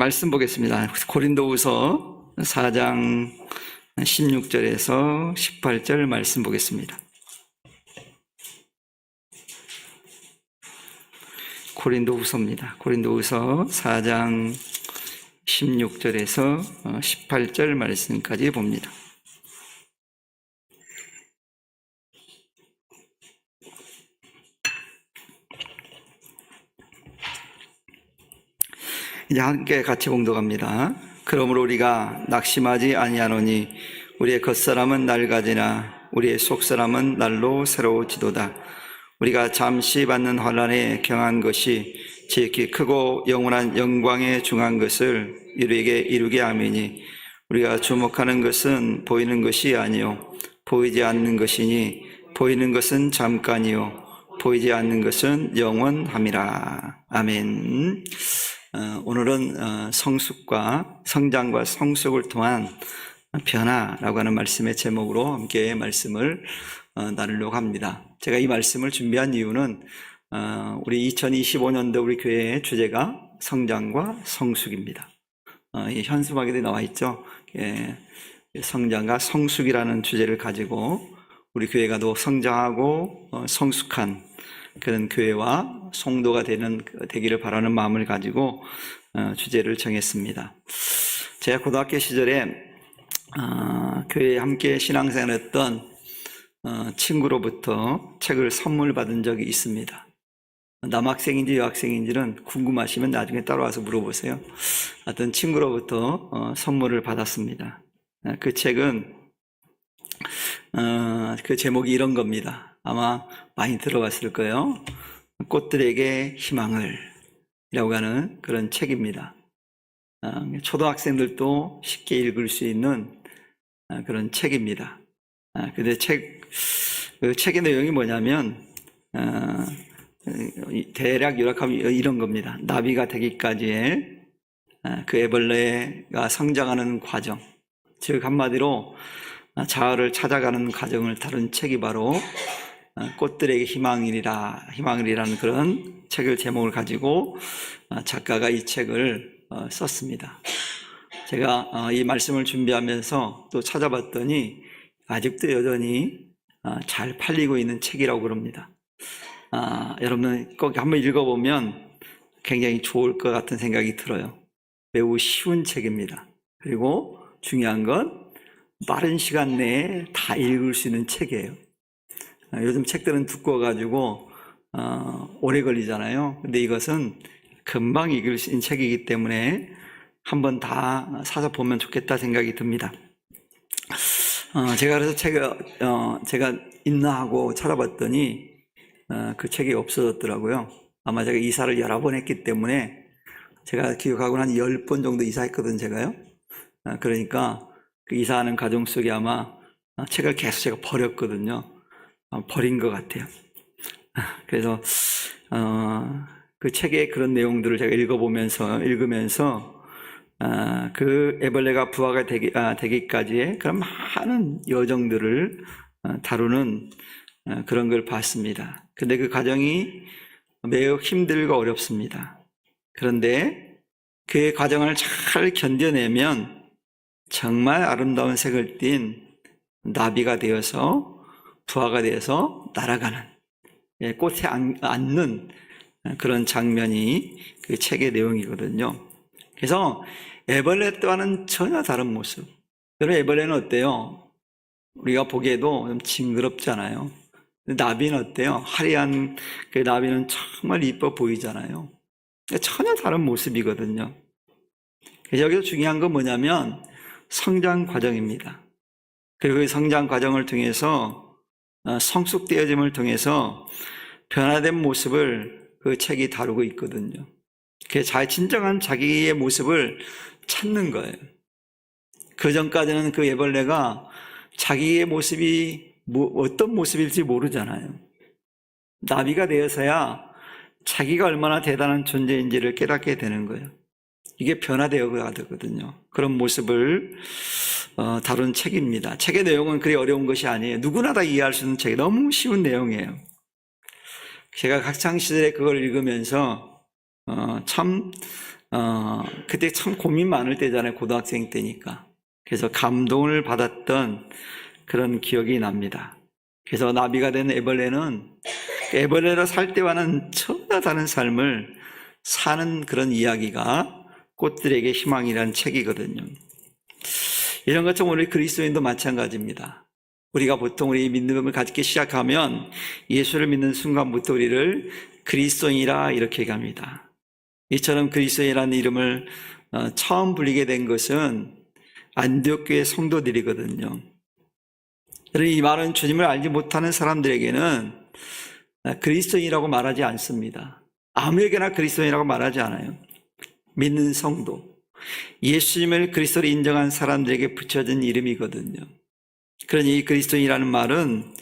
말씀 보겠습니다. 고린도후서 4장 16절에서 18절 말씀 보겠습니다. 고린도후서입니다. 고린도후서 4장 16절에서 18절 말씀까지 봅니다. 이제 함께 같이 봉독합니다. 그러므로 우리가 낙심하지 아니하노니 우리의 겉사람은 낡아지나 우리의 속사람은 날로 새로워지도다. 우리가 잠시 받는 환난에 경한 것이 지극히 크고 영원한 영광에 중한 것을 우리에게 이루게 하매니 우리가 주목하는 것은 보이는 것이 아니요 보이지 않는 것이니 보이는 것은 잠깐이요 보이지 않는 것은 영원함이라. 아멘. 오늘은 성숙과 성장과 성숙을 통한 변화라고 하는 말씀의 제목으로 함께 말씀을 나누려고 합니다. 제가 이 말씀을 준비한 이유는 우리 2025년도 우리 교회의 주제가 성장과 성숙입니다. 이 현수막에도 나와 있죠. 성장과 성숙이라는 주제를 가지고 우리 교회가 더 성장하고 성숙한 그런 교회와 성도가 되기를 바라는 마음을 가지고 주제를 정했습니다. 제가 고등학교 시절에 교회에 함께 신앙생활했던 친구로부터 책을 선물 받은 적이 있습니다. 남학생인지 여학생인지는 궁금하시면 나중에 따라와서 물어보세요. 어떤 친구로부터 선물을 받았습니다. 그 책은 그 제목이 이런 겁니다. 아마 많이 들어봤을 거예요. 꽃들에게 희망을 이라고 하는 그런 책입니다. 초등학생들도 쉽게 읽을 수 있는 그런 책입니다. 근데 그 책의 내용이 뭐냐면 대략 요약하면 이런 겁니다. 나비가 되기까지의 그 애벌레가 성장하는 과정, 즉 한마디로 자아를 찾아가는 과정을 다룬 책이 바로 꽃들에게 희망이라는 그런 책을 제목을 가지고 작가가 이 책을 썼습니다. 제가 이 말씀을 준비하면서 또 찾아봤더니 아직도 여전히 잘 팔리고 있는 책이라고 그럽니다. 여러분 꼭 한번 읽어보면 굉장히 좋을 것 같은 생각이 들어요. 매우 쉬운 책입니다. 그리고 중요한 건 빠른 시간 내에 다 읽을 수 있는 책이에요. 요즘 책들은 두꺼워가지고 오래 걸리잖아요. 근데 이것은 금방 읽을 수 있는 책이기 때문에 한번 다 사서 보면 좋겠다 생각이 듭니다. 제가 그래서 제가 있나 하고 찾아봤더니 그 책이 없어졌더라고요. 아마 제가 이사를 여러 번 했기 때문에 제가 기억하고는 한 10번 정도 이사했거든요, 제가요. 그러니까 그 이사하는 과정 속에 아마 책을 계속 제가 버렸거든요. 버린 것 같아요. 그래서 그 책의 그런 내용들을 제가 읽으면서 그 애벌레가 부화가 되기까지의 그런 많은 여정들을 다루는 그런 걸 봤습니다. 근데 그 과정이 매우 힘들고 어렵습니다. 그런데 그 과정을 잘 견뎌내면 정말 아름다운 색을 띤 나비가 되어서 부화가 되어서 날아가는, 꽃에 앉는 그런 장면이 그 책의 내용이거든요. 그래서 애벌레와는 전혀 다른 모습. 여러분, 애벌레는 어때요? 우리가 보기에도 좀 징그럽잖아요. 나비는 어때요? 화려한 그 나비는 정말 이뻐 보이잖아요. 전혀 다른 모습이거든요. 그래서 여기서 중요한 건 뭐냐면 성장 과정입니다. 그리고 그 성장 과정을 통해서 성숙되어짐을 통해서 변화된 모습을 그 책이 다루고 있거든요. 진정한 자기의 모습을 찾는 거예요. 그 전까지는 그 애벌레가 자기의 모습이 어떤 모습일지 모르잖아요. 나비가 되어서야 자기가 얼마나 대단한 존재인지를 깨닫게 되는 거예요. 이게 변화되어야 되거든요. 그런 모습을 다룬 책입니다. 책의 내용은 그리 어려운 것이 아니에요. 누구나 다 이해할 수 있는 책이 너무 쉬운 내용이에요. 제가 학창시절에 그걸 읽으면서 참 그때 참 고민 많을 때잖아요. 고등학생 때니까. 그래서 감동을 받았던 그런 기억이 납니다. 그래서 나비가 된 애벌레는 애벌레로 살 때와는 전혀 다른 삶을 사는 그런 이야기가 꽃들에게 희망이라는 책이거든요. 이런 것처럼 우리 그리스도인도 마찬가지입니다. 우리가 보통 우리 믿음을 가지기 시작하면 예수를 믿는 순간부터 우리를 그리스도인이라 이렇게 얘기합니다. 이처럼 그리스도인이라는 이름을 처음 불리게 된 것은 안디옥 교회 성도들이거든요. 이 말은 주님을 알지 못하는 사람들에게는 그리스도인이라고 말하지 않습니다. 아무에게나 그리스도인이라고 말하지 않아요. 믿는 성도, 예수님을 그리스도로 인정한 사람들에게 붙여진 이름이거든요. 그러니 이 그리스도인이라는 말은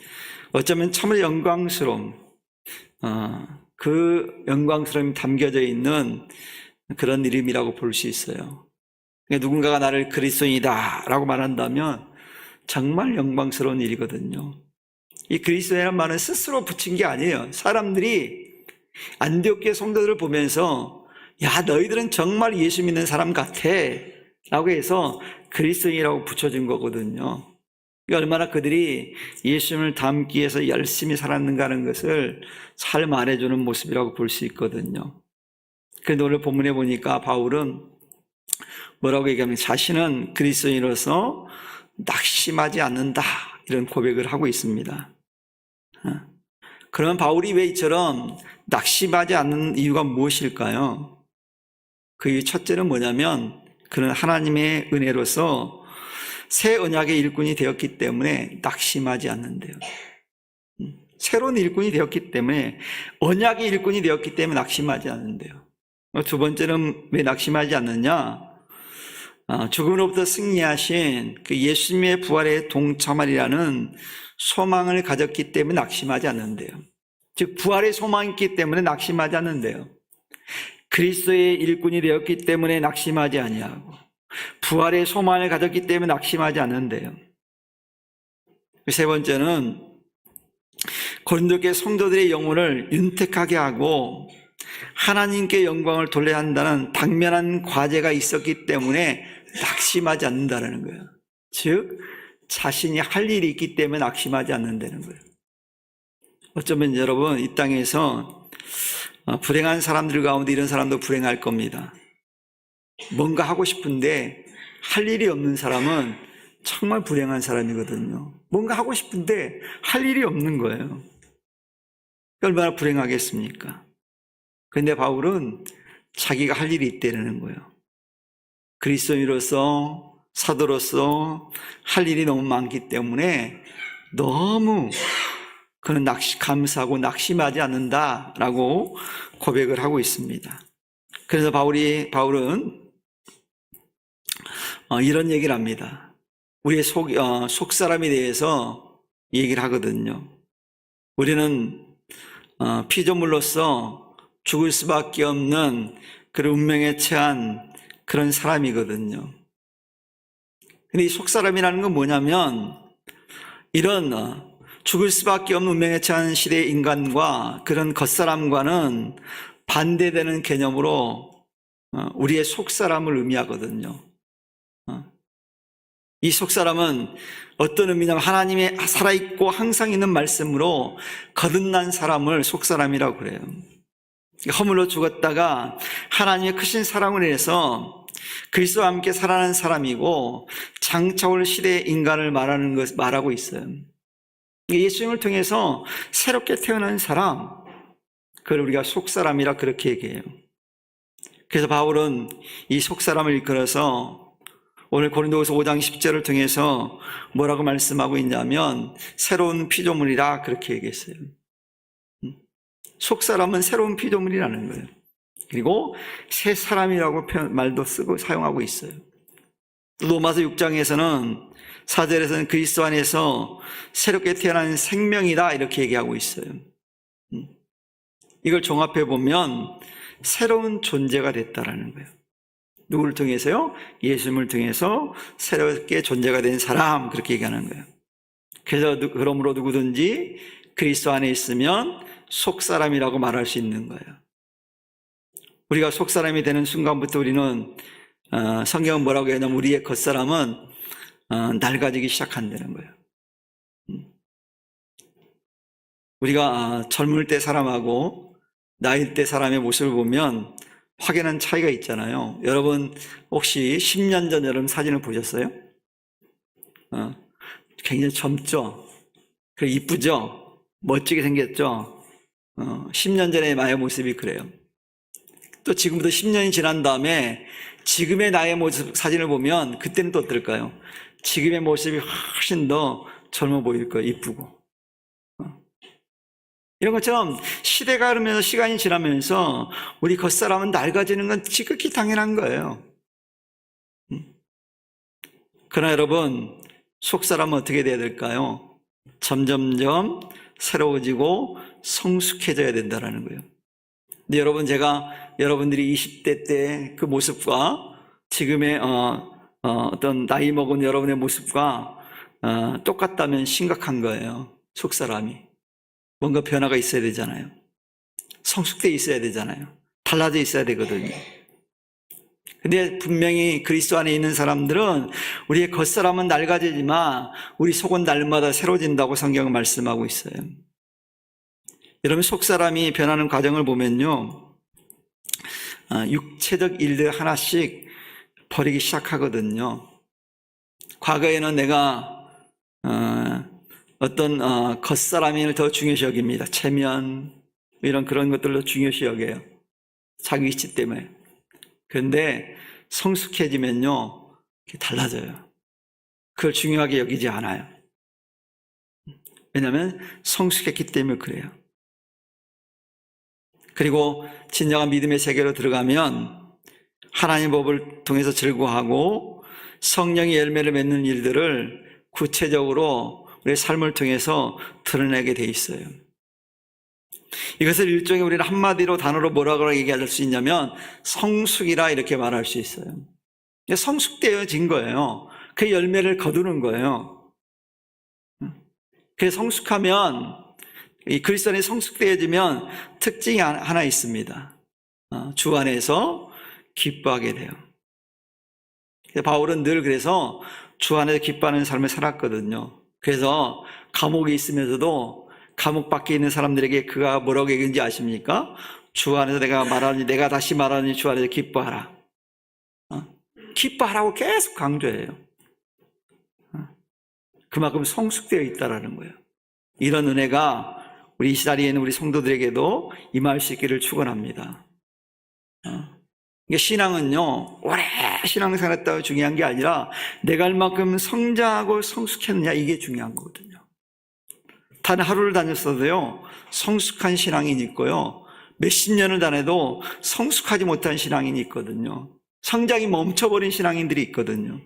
어쩌면 참으로 영광스러움, 그 영광스러움이 담겨져 있는 그런 이름이라고 볼 수 있어요. 누군가가 나를 그리스도인이다 라고 말한다면 정말 영광스러운 일이거든요. 이 그리스도인이라는 말은 스스로 붙인 게 아니에요. 사람들이 안디옥 교회 성도들을 보면서 야, 너희들은 정말 예수 믿는 사람 같아 라고 해서 그리스도인이라고 붙여준 거거든요. 얼마나 그들이 예수님을 닮기 위해서 열심히 살았는가 하는 것을 잘 말해주는 모습이라고 볼 수 있거든요. 그런데 오늘 본문에 보니까 바울은 뭐라고 얘기하면 자신은 그리스도인으로서 낙심하지 않는다 이런 고백을 하고 있습니다. 그러면 바울이 왜 이처럼 낙심하지 않는 이유가 무엇일까요? 그 첫째는 뭐냐면 그는 하나님의 은혜로서 새 언약의 일꾼이 되었기 때문에 낙심하지 않는데요. 새로운 일꾼이 되었기 때문에 언약의 일꾼이 되었기 때문에 낙심하지 않는데요. 두 번째는 왜 낙심하지 않느냐? 죽음으로부터 승리하신 그 예수님의 부활에 동참하리라는 소망을 가졌기 때문에 낙심하지 않는데요. 즉 부활의 소망이 있기 때문에 낙심하지 않는데요. 그리스도의 일꾼이 되었기 때문에 낙심하지 아니하고 부활의 소망을 가졌기 때문에 낙심하지 않는데요. 세 번째는 고린도 교회 성도들의 영혼을 윤택하게 하고 하나님께 영광을 돌려야 한다는 당면한 과제가 있었기 때문에 낙심하지 않는다는 거예요. 즉 자신이 할 일이 있기 때문에 낙심하지 않는다는 거예요. 어쩌면 여러분 이 땅에서 불행한 사람들 가운데 이런 사람도 불행할 겁니다. 뭔가 하고 싶은데 할 일이 없는 사람은 정말 불행한 사람이거든요. 뭔가 하고 싶은데 할 일이 없는 거예요. 얼마나 불행하겠습니까? 그런데 바울은 자기가 할 일이 있다는 거예요. 그리스도인으로서 사도로서 할 일이 너무 많기 때문에 너무 그는 감사하고 낙심하지 않는다라고 고백을 하고 있습니다. 그래서 바울은 이런 얘기를 합니다. 우리의 속 사람에 대해서 얘기를 하거든요. 우리는 피조물로서 죽을 수밖에 없는 그런 운명에 처한 그런 사람이거든요. 근데 이 속사람이라는 건 뭐냐면 이런 죽을 수밖에 없는 운명에 처한 시대의 인간과 그런 겉사람과는 반대되는 개념으로 우리의 속사람을 의미하거든요. 이 속사람은 어떤 의미냐면 하나님의 살아있고 항상 있는 말씀으로 거듭난 사람을 속사람이라고 그래요. 허물로 죽었다가 하나님의 크신 사랑을 인해서 그리스도와 함께 살아난 사람이고 장차 올 시대의 인간을 말하고 있어요. 예수님을 통해서 새롭게 태어난 사람, 그걸 우리가 속사람이라 그렇게 얘기해요. 그래서 바울은 이 속사람을 일컬어서 오늘 고린도후서 5장 10절을 통해서 뭐라고 말씀하고 있냐면 새로운 피조물이라 그렇게 얘기했어요. 속사람은 새로운 피조물이라는 거예요. 그리고 새 사람이라고 말도 쓰고 사용하고 있어요. 로마서 6장에서는 4절에서는 그리스도 안에서 새롭게 태어난 생명이다 이렇게 얘기하고 있어요. 이걸 종합해 보면 새로운 존재가 됐다라는 거예요. 누구를 통해서요? 예수님을 통해서 새롭게 존재가 된 사람 그렇게 얘기하는 거예요. 그래서 그러므로 누구든지 그리스도 안에 있으면 속사람이라고 말할 수 있는 거예요. 우리가 속사람이 되는 순간부터 우리는 성경은 뭐라고 하냐면 우리의 겉사람은 낡아지기 시작한다는 거예요. 우리가 젊을 때 사람하고 나이 때 사람의 모습을 보면 확연한 차이가 있잖아요. 여러분 혹시 10년 전 여러분 사진을 보셨어요? 굉장히 젊죠? 그리고 이쁘죠? 멋지게 생겼죠? 10년 전의 나의 모습이 그래요. 또 지금부터 10년이 지난 다음에 지금의 나의 모습 사진을 보면 그때는 또 어떨까요? 지금의 모습이 훨씬 더 젊어 보일 거예요. 이쁘고. 이런 것처럼 시대가 흐르면서 시간이 지나면서 우리 겉사람은 낡아지는 건 지극히 당연한 거예요. 그러나 여러분, 속사람은 어떻게 돼야 될까요? 점점점 새로워지고 성숙해져야 된다는 거예요. 근데 여러분, 제가 여러분들이 20대 때 그 모습과 지금의 어떤 나이 먹은 여러분의 모습과 똑같다면 심각한 거예요. 속사람이. 뭔가 변화가 있어야 되잖아요. 성숙돼 있어야 되잖아요. 달라져 있어야 되거든요. 근데 분명히 그리스도 안에 있는 사람들은 우리의 겉사람은 낡아지지만 우리 속은 날마다 새로워진다고 성경은 말씀하고 있어요. 여러분 속사람이 변하는 과정을 보면요, 육체적 일들 하나씩 버리기 시작하거든요. 과거에는 내가 어떤 겉사람을 더 중요시 여깁니다. 체면 이런 그런 것들로 중요시 여겨요. 자기 위치 때문에. 그런데 성숙해지면요 달라져요. 그걸 중요하게 여기지 않아요. 왜냐하면 성숙했기 때문에 그래요. 그리고 진정한 믿음의 세계로 들어가면 하나님의 법을 통해서 즐거워하고 성령의 열매를 맺는 일들을 구체적으로 우리의 삶을 통해서 드러내게 돼 있어요. 이것을 일종의 우리는 한마디로 단어로 뭐라고 얘기할 수 있냐면 성숙이라 이렇게 말할 수 있어요. 성숙되어진 거예요. 그 열매를 거두는 거예요. 그래서 성숙하면, 이 그리스도 안에 성숙되어지면 특징이 하나 있습니다. 주 안에서 기뻐하게 돼요. 바울은 늘 그래서 주 안에서 기뻐하는 삶을 살았거든요. 그래서 감옥에 있으면서도 감옥 밖에 있는 사람들에게 그가 뭐라고 얘기했는지 아십니까? 주 안에서 내가 다시 말하니 주 안에서 기뻐하라. 기뻐하라고 계속 강조해요. 그만큼 성숙되어 있다라는 거예요. 이런 은혜가 우리 이 자리에 있는 우리 성도들에게도 임할 수 있기를 축원합니다. 신앙은요, 오래 신앙생활했다고 중요한 게 아니라 내가 얼만큼 성장하고 성숙했느냐 이게 중요한 거거든요. 단 하루를 다녔어도요 성숙한 신앙인이 있고요, 몇십 년을 다녀도 성숙하지 못한 신앙인이 있거든요. 성장이 멈춰버린 신앙인들이 있거든요.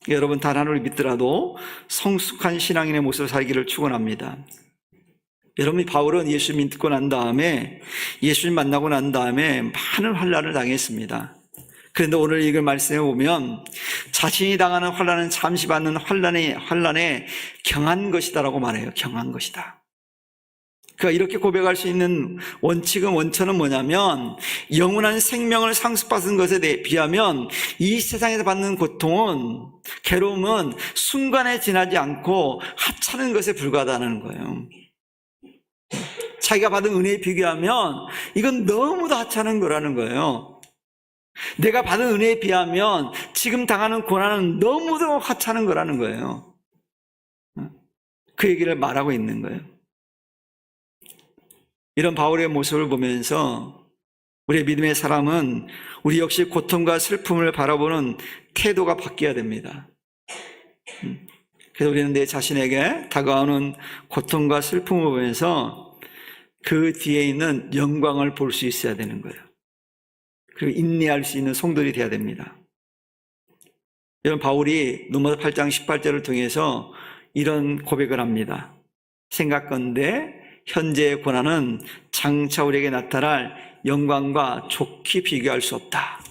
여러분 단 하루를 믿더라도 성숙한 신앙인의 모습을 살기를 축원합니다. 여러분이 바울은 예수 믿고 난 다음에, 예수님 만나고 난 다음에 많은 환난을 당했습니다. 그런데 오늘 읽을 말씀에 보면 자신이 당하는 환난은 잠시 받는 환난에 경한 것이다라고 말해요. 경한 것이다. 그러니까 이렇게 고백할 수 있는 원천은 뭐냐면, 영원한 생명을 상속받은 것에 비하면 이 세상에서 받는 고통은, 괴로움은 순간에 지나지 않고 하찮은 것에 불과하다는 거예요. 자기가 받은 은혜에 비교하면 이건 너무도 하찮은 거라는 거예요. 내가 받은 은혜에 비하면 지금 당하는 고난은 너무도 하찮은 거라는 거예요. 그 얘기를 말하고 있는 거예요. 이런 바울의 모습을 보면서 우리의 믿음의 사람은 우리 역시 고통과 슬픔을 바라보는 태도가 바뀌어야 됩니다. 그래서 우리는 내 자신에게 다가오는 고통과 슬픔을 보면서 그 뒤에 있는 영광을 볼 수 있어야 되는 거예요. 그리고 인내할 수 있는 성도들이 되어야 됩니다. 여러분, 바울이 로마서 8장 18절을 통해서 이런 고백을 합니다. 생각건대 현재의 고난은 장차 우리에게 나타날 영광과 좋게 비교할 수 없다.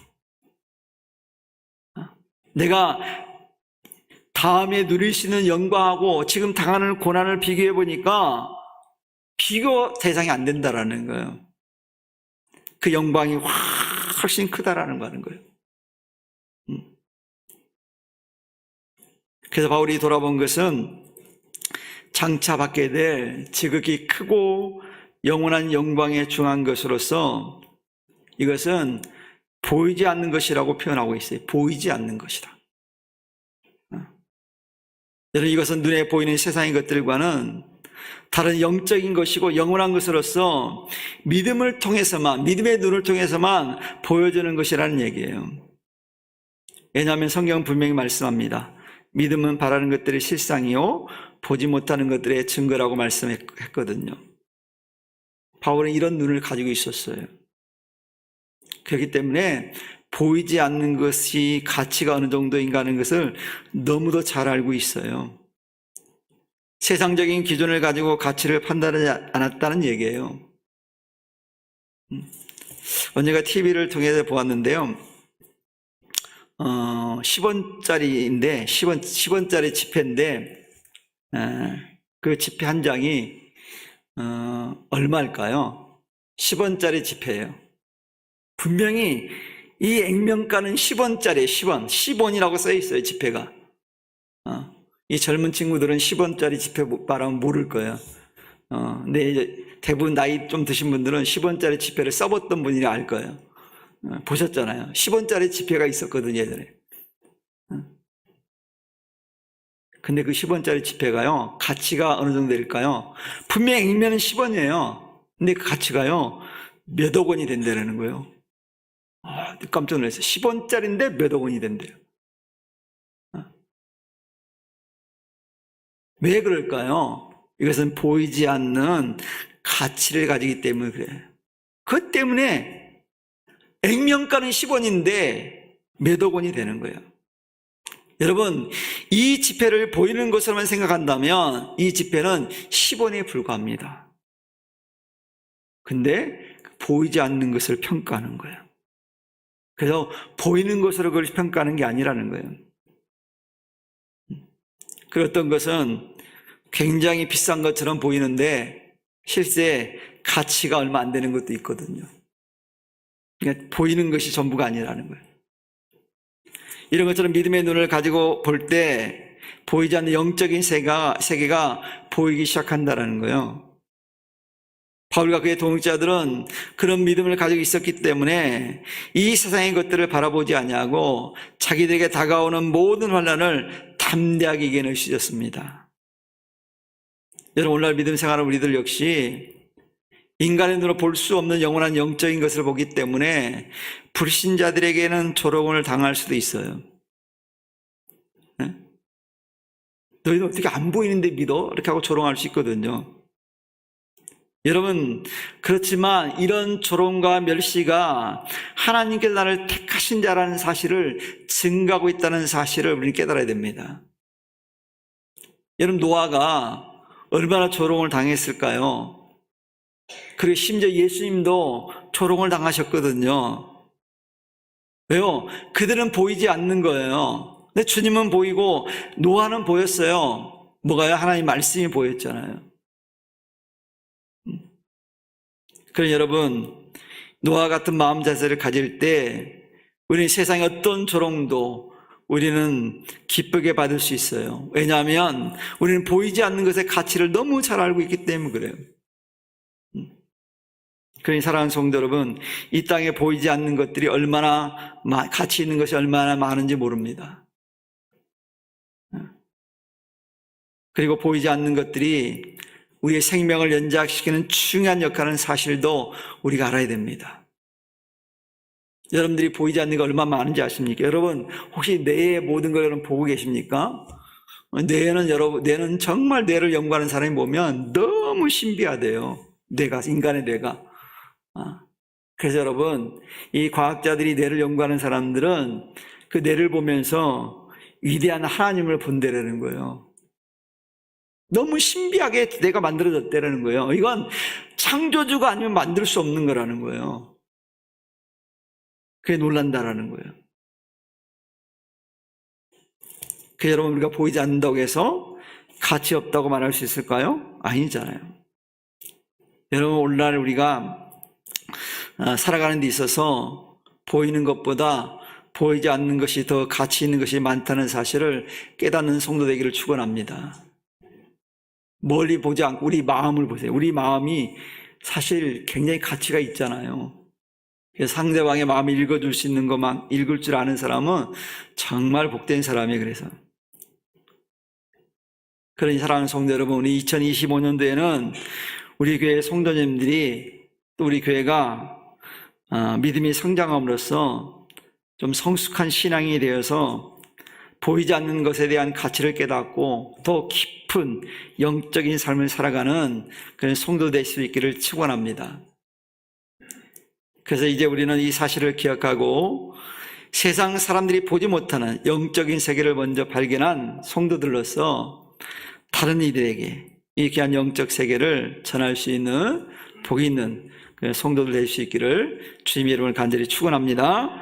내가 다음에 누릴 수 있는 영광하고 지금 당하는 고난을 비교해 보니까 비교 대상이 안 된다라는 거예요. 그 영광이 훨씬 크다라는 거 하는 거예요. 그래서 바울이 돌아본 것은 장차 받게 될 지극히 크고 영원한 영광에 중한 것으로서 이것은 보이지 않는 것이라고 표현하고 있어요. 보이지 않는 것이다. 여러분, 이것은 눈에 보이는 세상의 것들과는 다른 영적인 것이고 영원한 것으로서 믿음을 통해서만, 믿음의 눈을 통해서만 보여주는 것이라는 얘기예요. 왜냐하면 성경은 분명히 말씀합니다. 믿음은 바라는 것들의 실상이요 보지 못하는 것들의 증거라고 말씀했거든요. 바울은 이런 눈을 가지고 있었어요. 그렇기 때문에 보이지 않는 것이 가치가 어느 정도인가 하는 것을 너무도 잘 알고 있어요. 세상적인 기준을 가지고 가치를 판단하지 않았다는 얘기예요. 언젠가 TV를 통해서 보았는데요. 10원짜리인데 10원짜리 지폐인데 그 지폐 한 장이 얼마일까요? 10원짜리 지폐예요. 분명히 이 액면가는 10원짜리예요. 10원이라고 써 있어요. 지폐가. 이 젊은 친구들은 10원짜리 지폐 말하면 모를 거예요. 근데 이제 대부분 나이 좀 드신 분들은 10원짜리 지폐를 써봤던 분이라 알 거예요. 보셨잖아요. 10원짜리 지폐가 있었거든요, 예전에. 근데 그 10원짜리 지폐가요, 가치가 어느 정도 될까요? 분명히 액면은 10원이에요. 근데 그 가치가요, 몇억 원이 된다는 거예요. 깜짝 놀랐어요. 10원짜리인데 몇억 원이 된대요. 왜 그럴까요? 이것은 보이지 않는 가치를 가지기 때문에 그래요. 그 때문에 액면가는 10원인데 몇억 원이 되는 거예요. 여러분, 이 지폐를 보이는 것으로만 생각한다면 이 지폐는 10원에 불과합니다. 근데 보이지 않는 것을 평가하는 거예요. 그래서 보이는 것으로 그걸 평가하는 게 아니라는 거예요. 그 어떤 것은 굉장히 비싼 것처럼 보이는데 실제 가치가 얼마 안 되는 것도 있거든요. 그러니까 보이는 것이 전부가 아니라는 거예요. 이런 것처럼 믿음의 눈을 가지고 볼 때 보이지 않는 영적인 세계가 보이기 시작한다는 거예요. 바울과 그의 동역자들은 그런 믿음을 가지고 있었기 때문에 이 세상의 것들을 바라보지 아니하고 자기들에게 다가오는 모든 환난을 담대하게 이겨낼 수 있었습니다. 여러분, 오늘날 믿음 생활은 우리들 역시 인간의 눈으로 볼 수 없는 영원한 영적인 것을 보기 때문에 불신자들에게는 조롱을 당할 수도 있어요. 네? 너희는 어떻게 안 보이는데 믿어? 이렇게 하고 조롱할 수 있거든요. 여러분, 그렇지만 이런 조롱과 멸시가 하나님께서 나를 택하신 자라는 사실을 증가하고 있다는 사실을 우리는 깨달아야 됩니다. 여러분, 노아가 얼마나 조롱을 당했을까요? 그리고 심지어 예수님도 조롱을 당하셨거든요. 왜요? 그들은 보이지 않는 거예요. 근데 주님은 보이고 노아는 보였어요. 뭐가요? 하나님 말씀이 보였잖아요. 그래서 여러분, 노아 같은 마음 자세를 가질 때 우리는 세상의 어떤 조롱도 우리는 기쁘게 받을 수 있어요. 왜냐하면 우리는 보이지 않는 것의 가치를 너무 잘 알고 있기 때문에 그래요. 그러니 사랑하는 성도 여러분, 이 땅에 보이지 않는 것들이 얼마나 가치 있는 것이 얼마나 많은지 모릅니다. 그리고 보이지 않는 것들이 우리의 생명을 연장시키는 중요한 역할은 사실도 우리가 알아야 됩니다. 여러분들이 보이지 않는 게 얼마나 많은지 아십니까? 여러분, 혹시 뇌의 모든 걸 여러분 보고 계십니까? 뇌는 정말 뇌를 연구하는 사람이 보면 너무 신비하대요. 인간의 뇌가. 그래서 여러분, 이 과학자들이 뇌를 연구하는 사람들은 그 뇌를 보면서 위대한 하나님을 본다라는 거예요. 너무 신비하게 뇌가 만들어졌다라는 거예요. 이건 창조주가 아니면 만들 수 없는 거라는 거예요. 그게 놀란다라는 거예요. 그 여러분, 우리가 보이지 않는다고 해서 가치 없다고 말할 수 있을까요? 아니잖아요. 여러분, 오늘날 우리가 살아가는 데 있어서 보이는 것보다 보이지 않는 것이 더 가치 있는 것이 많다는 사실을 깨닫는 성도 되기를 축원합니다. 멀리 보지 않고 우리 마음을 보세요. 우리 마음이 사실 굉장히 가치가 있잖아요. 상대방의 마음을 읽어줄 수 있는 것만 읽을 줄 아는 사람은 정말 복된 사람이에요. 그러니 사랑하는 성도 여러분, 우리 2025년도에는 우리 교회 성도님들이 또 우리 교회가 믿음이 성장함으로써 좀 성숙한 신앙이 되어서 보이지 않는 것에 대한 가치를 깨닫고 더 깊은 영적인 삶을 살아가는 그런 성도 될 수 있기를 축원합니다. 그래서 이제 우리는 이 사실을 기억하고 세상 사람들이 보지 못하는 영적인 세계를 먼저 발견한 성도들로서 다른 이들에게 이 귀한 영적 세계를 전할 수 있는 복이 있는 성도들 될 수 있기를 주님의 이름을 간절히 축원합니다.